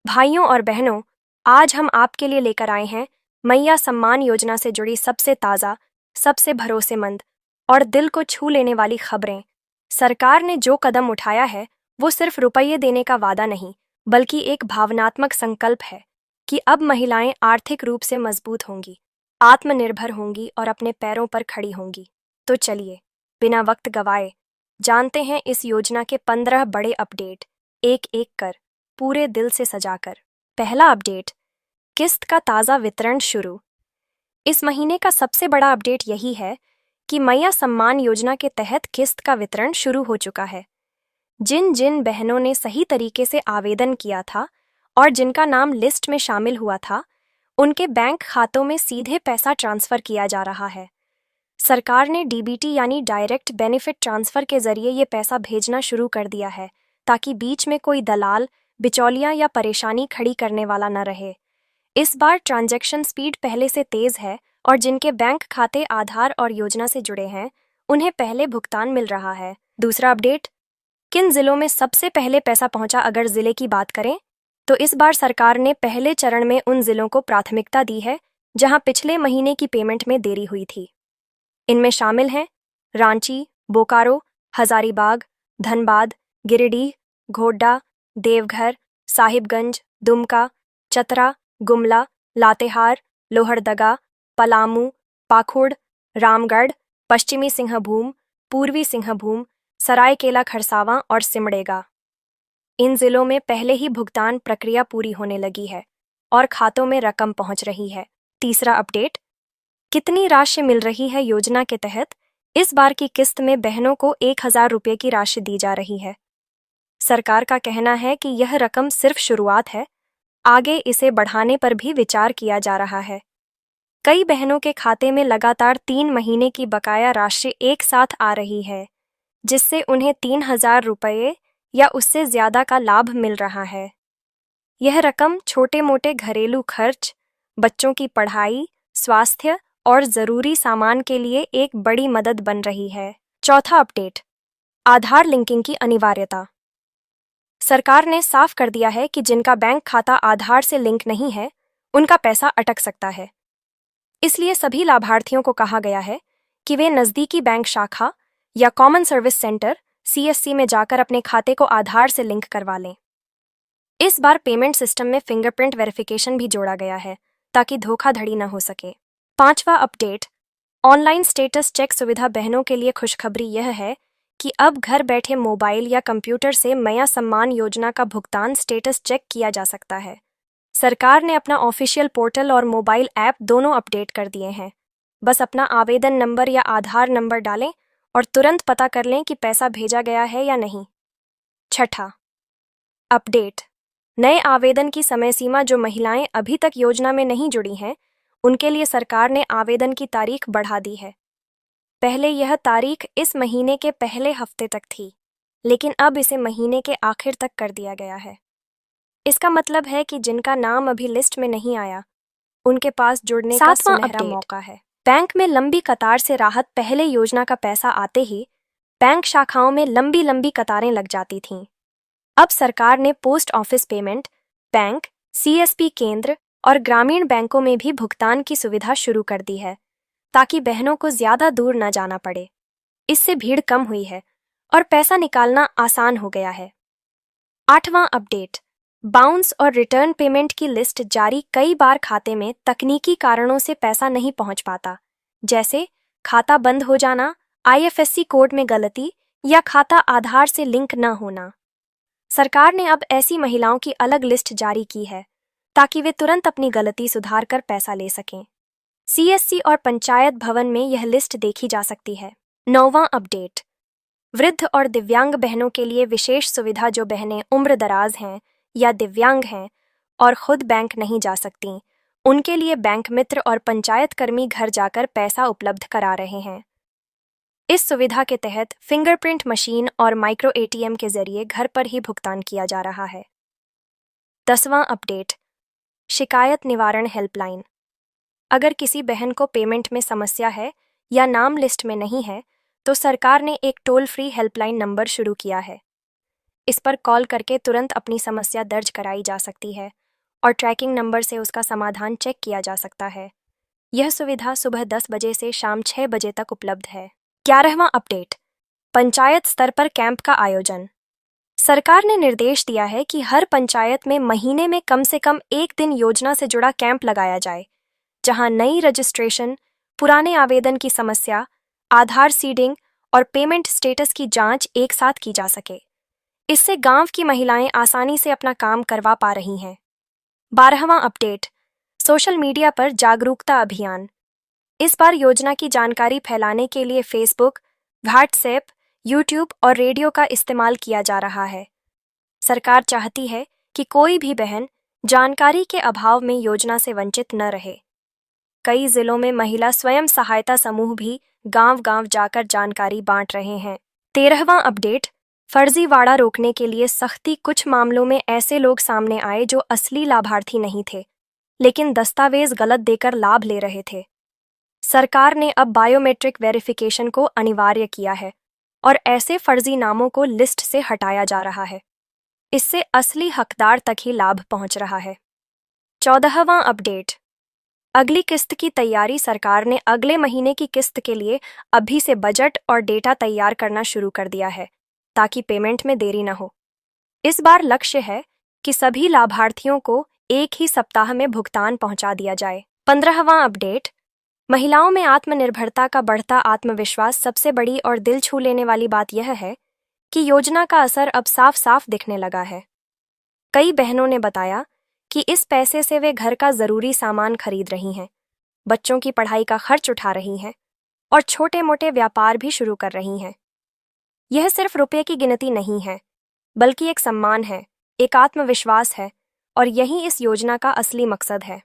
भाइयों और बहनों, आज हम आपके लिए लेकर आए हैं मैया सम्मान योजना से जुड़ी सबसे ताज़ा, सबसे भरोसेमंद और दिल को छू लेने वाली खबरें। सरकार ने जो कदम उठाया है वो सिर्फ रुपये देने का वादा नहीं, बल्कि एक भावनात्मक संकल्प है कि अब महिलाएं आर्थिक रूप से मजबूत होंगी, आत्मनिर्भर होंगी और अपने पैरों पर खड़ी होंगी। तो चलिए, बिना वक्त गवाए जानते हैं इस योजना के 15 बड़े अपडेट, एक एक कर, पूरे दिल से सजाकर। पहला अपडेट, किस्त का ताज़ा वितरण शुरू। इस महीने का सबसे बड़ा अपडेट यही है कि मैया सम्मान योजना के तहत किस्त का वितरण शुरू हो चुका है। जिन जिन बहनों ने सही तरीके से आवेदन किया था और जिनका नाम लिस्ट में शामिल हुआ था, उनके बैंक खातों में सीधे पैसा ट्रांसफर किया जा रहा है। सरकार ने डीबीटी यानी डायरेक्ट बेनिफिट ट्रांसफर के जरिए ये पैसा भेजना शुरू कर दिया है, ताकि बीच में कोई दलाल, बिचौलिया या परेशानी खड़ी करने वाला न रहे। इस बार ट्रांजैक्शन स्पीड पहले से तेज है और जिनके बैंक खाते आधार और योजना से जुड़े हैं, उन्हें पहले भुगतान मिल रहा है। दूसरा अपडेट, किन जिलों में सबसे पहले पैसा पहुंचा। अगर जिले की बात करें तो इस बार सरकार ने पहले चरण में उन जिलों को प्राथमिकता दी है जहां पिछले महीने की पेमेंट में देरी हुई थी। इनमें शामिल हैं रांची, बोकारो, हजारीबाग, धनबाद, गिरिडीह, गोड्डा, देवघर, साहिबगंज, दुमका, चतरा, गुमला, लातेहार, लोहरदगा, पलामू, पाखुड़, रामगढ़, पश्चिमी सिंहभूम, पूर्वी सिंहभूम, सरायकेला खरसावां और सिमडेगा। इन जिलों में पहले ही भुगतान प्रक्रिया पूरी होने लगी है और खातों में रकम पहुंच रही है। तीसरा अपडेट, कितनी राशि मिल रही है योजना के तहत। इस बार की किस्त में बहनों को 1,000 रुपये की राशि दी जा रही है। सरकार का कहना है कि यह रकम सिर्फ शुरुआत है, आगे इसे बढ़ाने पर भी विचार किया जा रहा है। कई बहनों के खाते में लगातार 3 महीने की बकाया राशि एक साथ आ रही है, जिससे उन्हें 3,000 रुपये या उससे ज्यादा का लाभ मिल रहा है। यह रकम छोटे मोटे घरेलू खर्च, बच्चों की पढ़ाई, स्वास्थ्य और जरूरी सामान के लिए एक बड़ी मदद बन रही है। चौथा अपडेट, आधार लिंकिंग की अनिवार्यता। सरकार ने साफ कर दिया है कि जिनका बैंक खाता आधार से लिंक नहीं है, उनका पैसा अटक सकता है। इसलिए सभी लाभार्थियों को कहा गया है कि वे नज़दीकी बैंक शाखा या कॉमन सर्विस सेंटर (CSC) में जाकर अपने खाते को आधार से लिंक करवा लें। इस बार पेमेंट सिस्टम में फिंगरप्रिंट वेरिफिकेशन भी जोड़ा गया है, ताकि धोखाधड़ी न हो सके। पांचवा अपडेट, ऑनलाइन स्टेटस चेक सुविधा। बहनों के लिए खुशखबरी यह है कि अब घर बैठे मोबाइल या कंप्यूटर से मैया सम्मान योजना का भुगतान स्टेटस चेक किया जा सकता है। सरकार ने अपना ऑफिशियल पोर्टल और मोबाइल ऐप दोनों अपडेट कर दिए हैं। बस अपना आवेदन नंबर या आधार नंबर डालें और तुरंत पता कर लें कि पैसा भेजा गया है या नहीं। छठा अपडेट, नए आवेदन की समय सीमा। जो महिलाएं अभी तक योजना में नहीं जुड़ी हैं, उनके लिए सरकार ने आवेदन की तारीख बढ़ा दी है। पहले यह तारीख इस महीने के पहले हफ्ते तक थी, लेकिन अब इसे महीने के आखिर तक कर दिया गया है। इसका मतलब है कि जिनका नाम अभी लिस्ट में नहीं आया, उनके पास जुड़ने का सुनहरा मौका है। बैंक में लंबी कतार से राहत। पहले योजना का पैसा आते ही बैंक शाखाओं में लंबी लंबी कतारें लग जाती थीं। अब सरकार ने post office payment bank, CSP केंद्र और ग्रामीण बैंकों में भी भुगतान की सुविधा शुरू कर दी है, ताकि बहनों को ज्यादा दूर न जाना पड़े। इससे भीड़ कम हुई है और पैसा निकालना आसान हो गया है। आठवां अपडेट, बाउंस और रिटर्न पेमेंट की लिस्ट जारी। कई बार खाते में तकनीकी कारणों से पैसा नहीं पहुंच पाता, जैसे खाता बंद हो जाना, IFSC कोड में गलती या खाता आधार से लिंक न होना। सरकार ने अब ऐसी महिलाओं की अलग लिस्ट जारी की है, ताकि वे तुरंत अपनी गलती सुधार कर पैसा ले सकें। CSC और पंचायत भवन में यह लिस्ट देखी जा सकती है। नौवां अपडेट, वृद्ध और दिव्यांग बहनों के लिए विशेष सुविधा। जो बहनें उम्र दराज हैं या दिव्यांग हैं और खुद बैंक नहीं जा सकती, उनके लिए बैंक मित्र और पंचायत कर्मी घर जाकर पैसा उपलब्ध करा रहे हैं। इस सुविधा के तहत फिंगरप्रिंट मशीन और माइक्रो ATM के जरिए घर पर ही भुगतान किया जा रहा है। 10वां अपडेट, शिकायत निवारण हेल्पलाइन। अगर किसी बहन को पेमेंट में समस्या है या नाम लिस्ट में नहीं है, तो सरकार ने एक टोल फ्री हेल्पलाइन नंबर शुरू किया है। इस पर कॉल करके तुरंत अपनी समस्या दर्ज कराई जा सकती है और ट्रैकिंग नंबर से उसका समाधान चेक किया जा सकता है। यह सुविधा सुबह 10 बजे से शाम 6 बजे तक उपलब्ध है। 11वां अपडेट, पंचायत स्तर पर कैंप का आयोजन। सरकार ने निर्देश दिया है कि हर पंचायत में महीने में कम से कम एक दिन योजना से जुड़ा कैंप लगाया जाए, जहां नई रजिस्ट्रेशन, पुराने आवेदन की समस्या, आधार सीडिंग और पेमेंट स्टेटस की जांच एक साथ की जा सके। इससे गांव की महिलाएं आसानी से अपना काम करवा पा रही हैं। 12वां अपडेट, सोशल मीडिया पर जागरूकता अभियान। इस बार योजना की जानकारी फैलाने के लिए फेसबुक, व्हाट्सएप, यूट्यूब और रेडियो का इस्तेमाल किया जा रहा है। सरकार चाहती है कि कोई भी बहन जानकारी के अभाव में योजना से वंचित न रहे। कई जिलों में महिला स्वयं सहायता समूह भी गांव-गांव जाकर जानकारी बांट रहे हैं। 13वां अपडेट, फर्जीवाड़ा रोकने के लिए सख्ती। कुछ मामलों में ऐसे लोग सामने आए जो असली लाभार्थी नहीं थे, लेकिन दस्तावेज गलत देकर लाभ ले रहे थे। सरकार ने अब बायोमेट्रिक वेरिफिकेशन को अनिवार्य किया है और ऐसे फर्जी नामों को लिस्ट से हटाया जा रहा है। इससे असली हकदार तक ही लाभ पहुंच रहा है। 14वां अपडेट, अगली किस्त की तैयारी। सरकार ने अगले महीने की किस्त के लिए अभी से बजट और डेटा तैयार करना शुरू कर दिया है, ताकि पेमेंट में देरी न हो। इस बार लक्ष्य है कि सभी लाभार्थियों को एक ही सप्ताह में भुगतान पहुंचा दिया जाए। 15वां अपडेट, महिलाओं में आत्मनिर्भरता का बढ़ता आत्मविश्वास। सबसे बड़ी और दिल छू लेने वाली बात यह है कि योजना का असर अब साफ साफ दिखने लगा है। कई बहनों ने बताया कि इस पैसे से वे घर का जरूरी सामान खरीद रही हैं, बच्चों की पढ़ाई का खर्च उठा रही हैं और छोटे मोटे व्यापार भी शुरू कर रही हैं। यह सिर्फ रुपये की गिनती नहीं है, बल्कि एक सम्मान है, एक आत्मविश्वास है, और यही इस योजना का असली मकसद है।